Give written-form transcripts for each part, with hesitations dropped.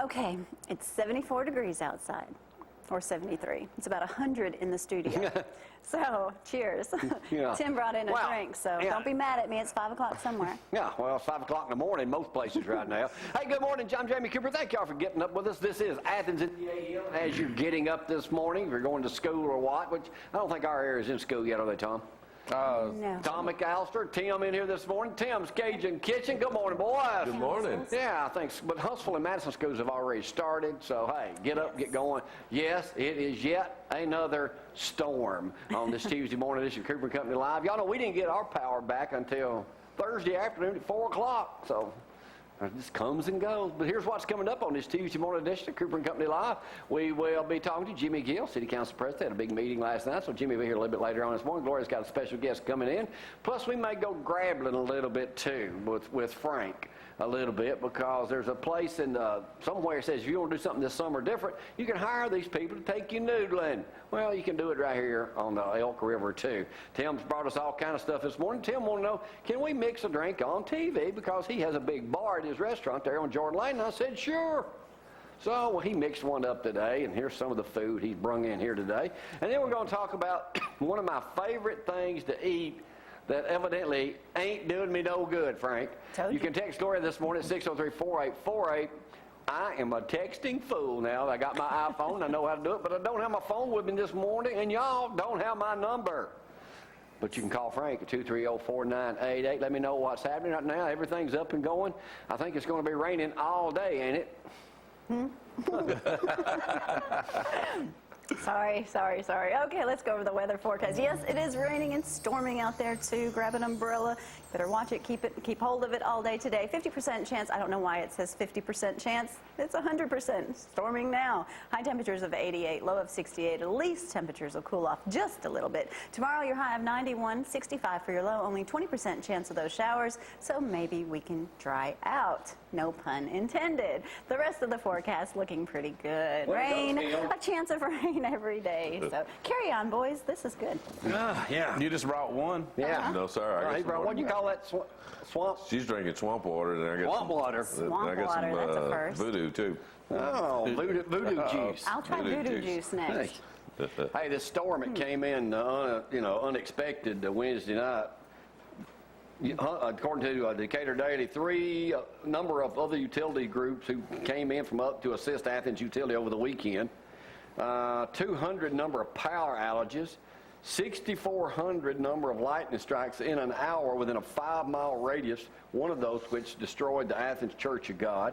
Okay, it's 74 degrees outside, or 73. It's about 100 in the studio. So, cheers. Yeah. Tim brought in a drink, so don't be mad at me. It's 5 o'clock somewhere. Yeah, well, it's 5 o'clock in the morning most places right now. Hey, good morning, I'm Jamie Cooper. Thank y'all for getting up with us. This is Athens in the AM as you're getting up this morning. If you're going to school or what, which I don't think our area is in school yet, are they, Tom? No. Tom McAllister, Tim in here this morning. Tim's Cajun Kitchen. Good morning, boys. Good morning. Yeah, I think, but Huntsville and Madison schools have already started, so hey, get up, get going. Yes, it is yet another storm on this Tuesday morning. This is Cooper and Company Live. Y'all know we didn't get our power back until Thursday afternoon at 4 o'clock, so it just comes and goes. But here's what's coming up on this Tuesday morning edition of Cooper and Company Live. We will be talking to Jimmy Gill, City Council President. They had a big meeting last night, so Jimmy will be here a little bit later on this morning. Gloria's got a special guest coming in. Plus, we may go grabbling a little bit, too, with Frank a little bit, because there's a place in somewhere that says if you want to do something this summer different, you can hire these people to take you noodling. Well, you can do it right here on the Elk River, too. Tim's brought us all kind of stuff this morning. Tim want to know, can we mix a drink on TV? Because he has a big bar at his restaurant there on Jordan Lane. And I said, sure. So well, he mixed one up today, and here's some of the food he's brung in here today. And then we're going to talk about one of my favorite things to eat that evidently ain't doing me no good, Frank. You can text Gloria this morning at 603-4848. I am a texting fool now. I got my iPhone. I know how to do it, but I don't have my phone with me this morning, and y'all don't have my number. But you can call Frank at 230-4988. Let me know what's happening right now. Everything's up and going. I think it's going to be raining all day, ain't it? Sorry. Okay, let's go over the weather forecast. Yes, it is raining and storming out there too. Grab an umbrella. Better watch it. Keep hold of it all day today. 50% chance. I don't know why it says 50% chance. It's 100%. Storming now. High temperatures of 88, low of 68. At least temperatures will cool off just a little bit. Tomorrow, your high of 91, 65 for your low. Only 20% chance of those showers, so maybe we can dry out. No pun intended. The rest of the forecast looking pretty good. Rain, a chance of rain every day. So carry on, boys. This is good. Yeah. You just brought one? Yeah. No, sir. He brought what do you call that? Swamp? She's drinking swamp water. And I got Swamp water. Swamp water, that's a first. Voodoo, too. Oh, voodoo juice. I'll try voodoo juice next. Hey, this storm, it came in, unexpected Wednesday night. According to Decatur Daily, number of other utility groups who came in from up to assist Athens Utility over the weekend. 200 number of power outages, 6,400 number of lightning strikes in an hour within a 5-mile radius, one of those which destroyed the Athens Church of God.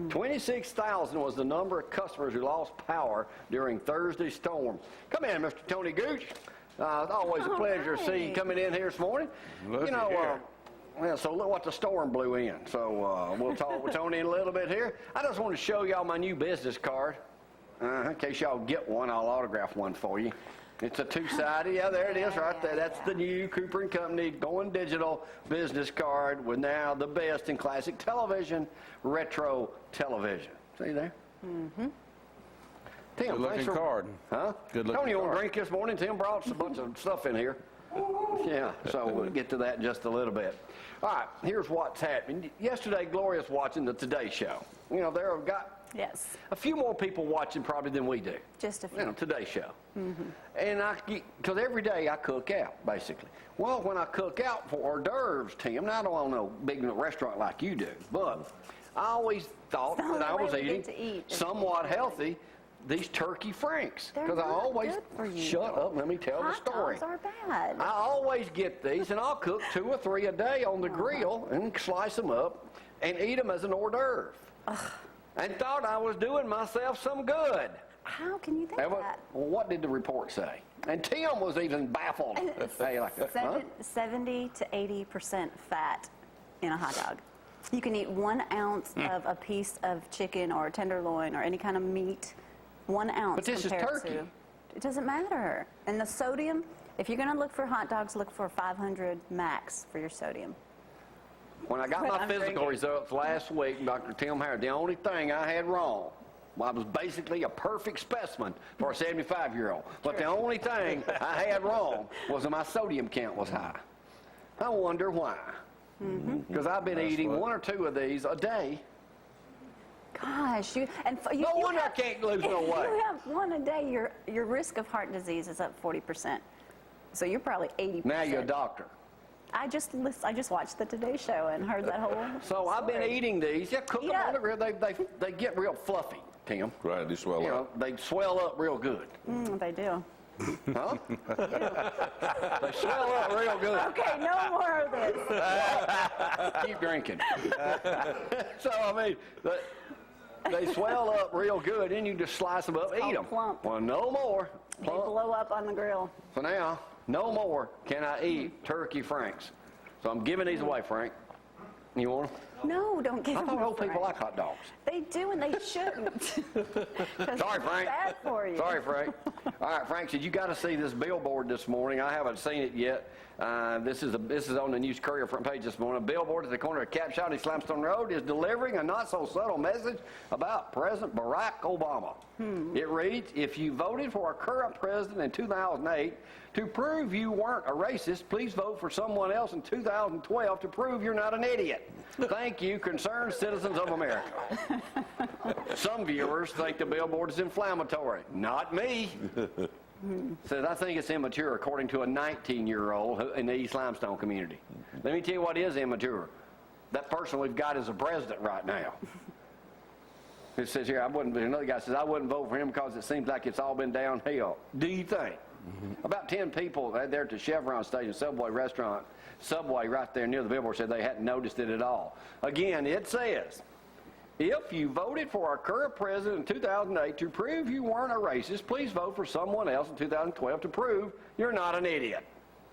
26,000 was the number of customers who lost power during Thursday's storm. Come in, Mr. Tony Gooch. Always a pleasure to see you coming in here this morning. Well, so look what the storm blew in. So we'll talk with Tony in a little bit here. I just want to show y'all my new business card. In case y'all get one, I'll autograph one for you. It's a two-sided. Yeah, there it is right there. That's the new Cooper and Company going digital business card with now the best in classic television, retro television. See there? Mm-hmm. Tim, good looking card. Huh? Good looking Tony, you want card. to drink this morning? Tim brought a bunch of stuff in here. Yeah, so we'll get to that in just a little bit. All right, here's what's happening. Yesterday, Gloria's watching the Today Show. There have got a few more people watching probably than we do. Just a few. Today Show. Mm-hmm. And because every day I cook out, basically. Well, when I cook out for hors d'oeuvres, Tim, now I don't own no big restaurant like you do, but I always thought that I was eating somewhat healthy. These turkey franks, because I always shut up. Let me tell the story. Hot dogs are bad. I always get these, and I'll cook 2 or 3 a day on the grill and slice them up and eat them as an hors d'oeuvre. And thought I was doing myself some good. How can you think that? Well, what did the report say? And Tim was even baffled. 70 to 80% fat in a hot dog. You can eat 1 ounce of a piece of chicken or tenderloin or any kind of meat. 1 ounce. But this is turkey. It doesn't matter. And the sodium, if you're going to look for hot dogs, look for 500 max for your sodium. When I got my physical results last week, Dr. Tim Harris, the only thing I had wrong, I was basically a perfect specimen for a 75-year-old. But the only thing I had wrong was that my sodium count was high. I wonder why. Because I've been eating 1 or 2 of these a day. Gosh, you No wonder I can't lose no weight. You have one a day. Your risk of heart disease is up 40%. So you're probably 80%. Now you're a doctor. I just watched the Today Show and heard that whole. So I've been story. eating these. Yeah, cook them on the grill. They get real fluffy, Tim. Right, they swell You know, up. they swell up real good. They do. Huh? They swell up real good. Okay, no more of this. Keep drinking. So, I mean, they swell up real good, and you just slice them up, eat them. plump. Well, no more. They blow up on the grill. So now, no more can I eat turkey franks. So I'm giving these away, Frank. You want them? No, don't give I them thought to old people Frank. like hot dogs. They do, and they shouldn't. Sorry, Frank. Bad for you. Sorry, Frank. All right, Frank said you got to see this billboard this morning. I haven't seen it yet. This is on the News Courier front page this morning. A billboard at the corner of Capshaw and Limestone Road is delivering a not so subtle message about President Barack Obama. It reads, "If you voted for our current president in 2008 to prove you weren't a racist, please vote for someone else in 2012 to prove you're not an idiot. Thank you, concerned citizens of America." Some viewers think the billboard is inflammatory. Not me. Says, I think it's immature, according to a 19-year-old in the East Limestone community. Let me tell you what is immature. That person we've got is a president right now. It says here, another guy says, I wouldn't vote for him because it seems like it's all been downhill. Do you think? About 10 people there at the Chevron station, Subway restaurant, Subway right there near the billboard said they hadn't noticed it at all. Again, it says, if you voted for our current president in 2008 to prove you weren't a racist, please vote for someone else in 2012 to prove you're not an idiot.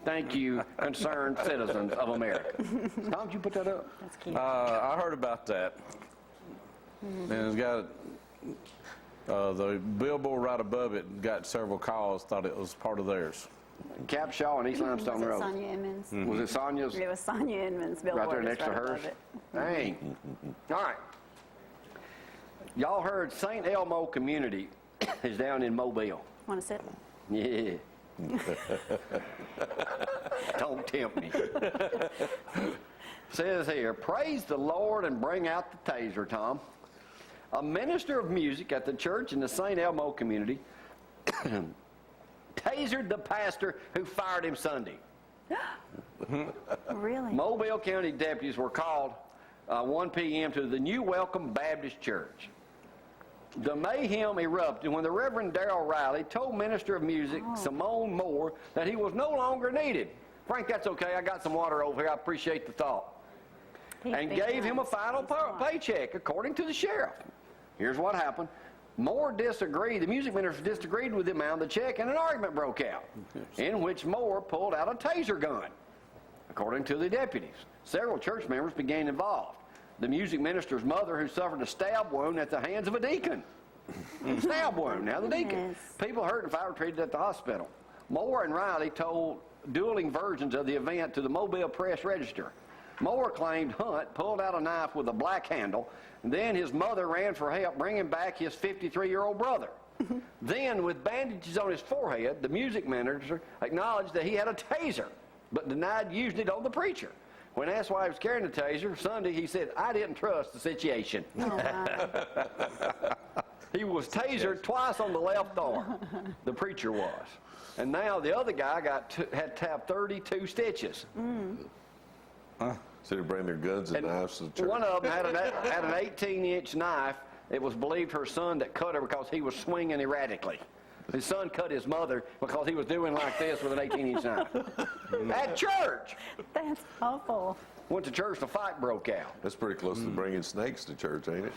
Thank you, concerned citizens of America. Tom, did you put that up? That's cute. I heard about that. And it's got the billboard right above it got several calls, thought it was part of theirs. Capshaw and East Limestone Was it Road. Sonia Inman's? Was it Sonia's? It was Sonia Inman's billboard. Right there next It's to hers? above it. Dang. All right. Y'all heard St. Elmo Community is down in Mobile. Want to sit? Yeah. Don't tempt me. Says here, praise the Lord and bring out the taser, Tom. A minister of music at the church in the St. Elmo community tasered the pastor who fired him Sunday. Really? Mobile County deputies were called 1 p.m. to the New Welcome Baptist Church. The mayhem erupted when the Reverend Darrell Riley told Minister of Music Simone Moore that he was no longer needed. Frank, that's okay. I got some water over here. I appreciate the thought. And gave him a final paycheck, according to the sheriff. Here's what happened. Moore disagreed. The music minister disagreed with the amount of the check, and an argument broke out, in which Moore pulled out a taser gun. According to the deputies, several church members became involved. The music minister's mother, who suffered a stab wound at the hands of a deacon. Stab wound, now the deacon. Yes. People hurt and fire treated at the hospital. Moore and Riley told dueling versions of the event to the Mobile Press Register. Moore claimed Hunt pulled out a knife with a black handle, and then his mother ran for help, bringing back his 53-year-old brother. Then, with bandages on his forehead, the music minister acknowledged that he had a taser, but denied using it on the preacher. When asked why he was carrying the taser Sunday, he said, I didn't trust the situation. Oh, wow. He was tasered twice on the left arm. The preacher was. And now the other guy had to have 32 stitches. So they bring their guns and knives to the church. One of them had an 18-inch knife. It was believed her son that cut her because he was swinging erratically. His son cut his mother because he was doing like this with an 18-inch knife. At church! That's awful. Went to church, the fight broke out. That's pretty close to bringing snakes to church, ain't it?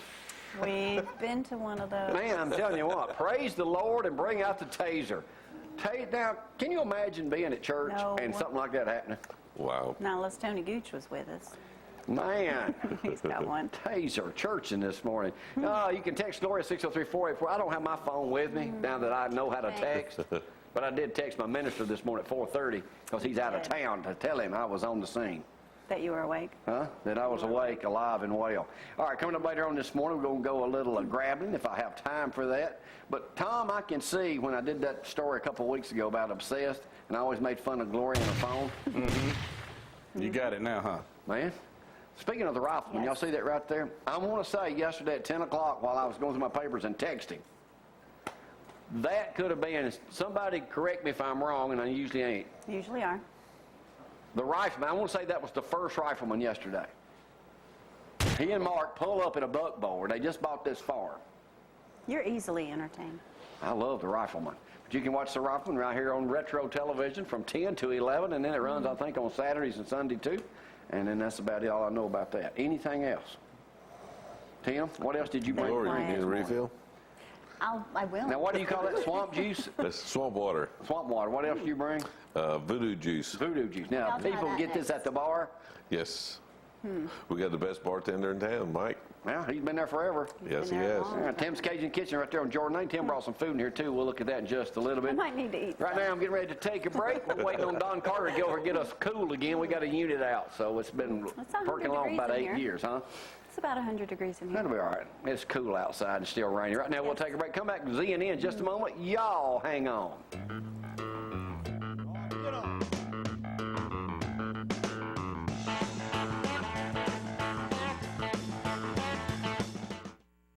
We've been to one of those. Man, I'm telling you what, praise the Lord and bring out the taser. Now, can you imagine being at church and something like that happening? Wow. Now, unless Tony Gooch was with us. Man. He's got one. Taser churching this morning. You can text Gloria 603-484. I don't have my phone with me now that I know how to text. But I did text my minister this morning at 4:30 because he's out of town to tell him I was on the scene. That you were awake? That I was awake, alive, and well. All right, coming up later on this morning, we're going to go a little grabbing if I have time for that. But, Tom, I can see when I did that story a couple of weeks ago about Obsessed, and I always made fun of Gloria on the phone. You got it now, huh? Man, Speaking of the rifleman, y'all Yes. see that right there? I want to say yesterday at 10 o'clock while I was going through my papers and texting, that could have been, somebody correct me if I'm wrong, and I usually ain't. Usually are. The rifleman, I want to say that was the first rifleman yesterday. He and Mark pull up in a buckboard. They just bought this farm. You're easily entertained. I love the rifleman. But you can watch the rifleman right here on retro television from 10 to 11, and then it runs, I think, on Saturdays and Sunday too. And then that's about it, all I know about that. Anything else? Tim, what else did you bring? Gloria, quiet. you need a refill? I will. Now, what do you call that? Swamp juice? That's swamp water, Swamp water. What else do you bring? voodoo juice. Voodoo juice. Now, I'll try people that get this next. at the bar. Yes. We got the best bartender in town, Mike. Well, he's been there forever. Yes, he been there has. long. Yeah, Tim's Cajun Kitchen right there on Jordan Lane. Tim brought some food in here, too. We'll look at that in just a little I bit. might need to eat. Right now, I'm getting ready to take a break. We're waiting on Don Carter to go over and get us cool again. We got a unit out, so it's been It's 100 perking along degrees about in 8 here. years, huh? It's about 100 degrees in here. That'll be all right. It's cool outside and still rainy. Right now, we'll take a break. Come back to Z&E in just a moment. Y'all hang on.